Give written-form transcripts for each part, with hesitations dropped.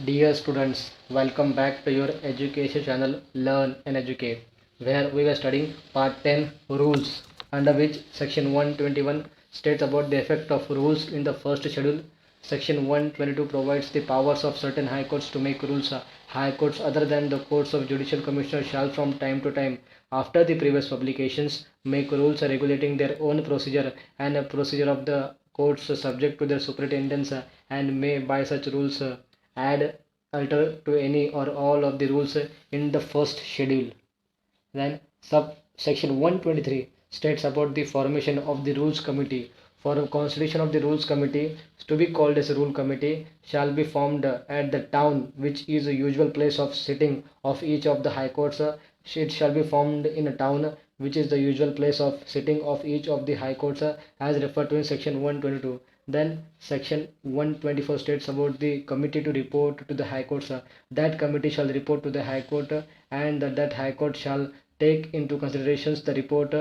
Dear students, welcome back to your education channel Learn and Educate, where we were studying part 10 rules, under which section 121 states about the effect of rules in the first schedule. Section 122 provides the powers of certain high courts to make rules. High courts other than the courts of judicial commissioners shall from time to time, after the previous publications, make rules regulating their own procedure and a procedure of the courts subject to their superintendence, and may by such rules add, alter to any or all of the rules in the first schedule. Then subsection 123 states about the formation of the rules committee. For a constitution of the rules committee to be called as a rule committee shall be formed at the town which is the usual place of sitting of each of the high courts. It shall be formed in a town which is the usual place of sitting of each of the high courts as referred to in section 122. Then section 124 states about the committee to report to the high courts. That committee shall report to the high court, and that high court shall take into considerations the report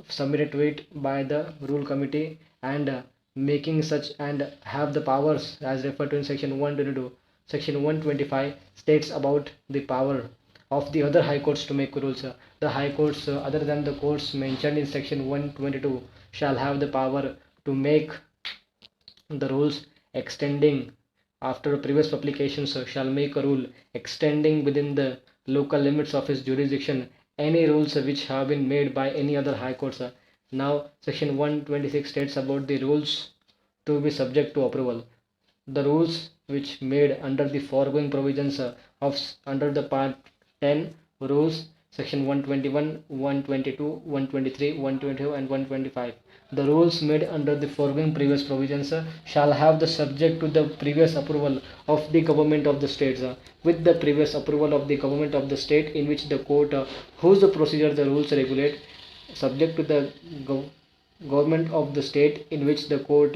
submitted to it by the rule committee, and making such and have the powers as referred to in section 122. Section 125 states about the power of the other high courts to make rules. The high courts other than the courts mentioned in section 122 shall have the power to make the rules extending after previous publications, shall make a rule extending within the local limits of his jurisdiction any rules which have been made by any other high courts. Now section 126 states about the rules to be subject to approval. The rules which made under the foregoing provisions of under the part 10 rules, section 121, 122, 123, 122 and 125. The rules made under the foregoing previous provisions shall have the subject to the previous approval of the government of the states, with the previous approval of the government of the state in which the court whose the procedure the rules regulate, subject to the government of the state in which the court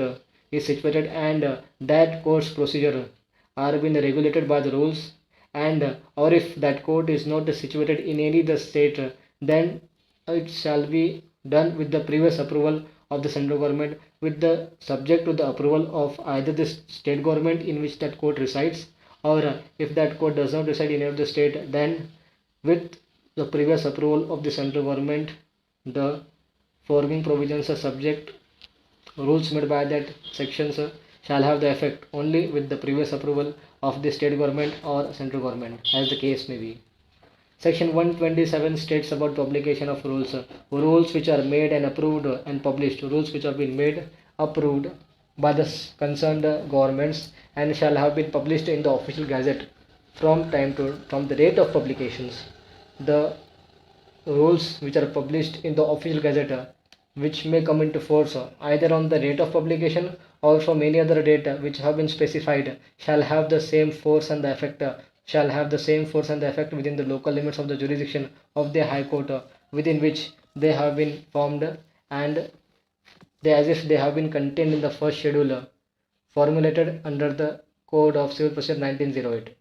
is situated, and that court's procedure are being regulated by the rules, and or if that court is not situated in any the state, then it shall be done with the previous approval of the central government, with the subject to the approval of either the state government in which that court resides, or if that court does not reside in any of the state, then with the previous approval of the central government. The foregoing provisions are subject rules made by that sections shall have the effect only with the previous approval of the state government or central government, as the case may be. Section 127 states about publication of rules. Rules which are made and approved and published. Rules which have been made, approved by the concerned governments and shall have been published in the official gazette from the date of publications. The rules which are published in the official gazette which may come into force either on the date of publication or from any other date which have been specified shall have the same force and the effect within the local limits of the jurisdiction of the high court within which they have been formed, and they as if they have been contained in the first schedule formulated under the Code of Civil Procedure 1908.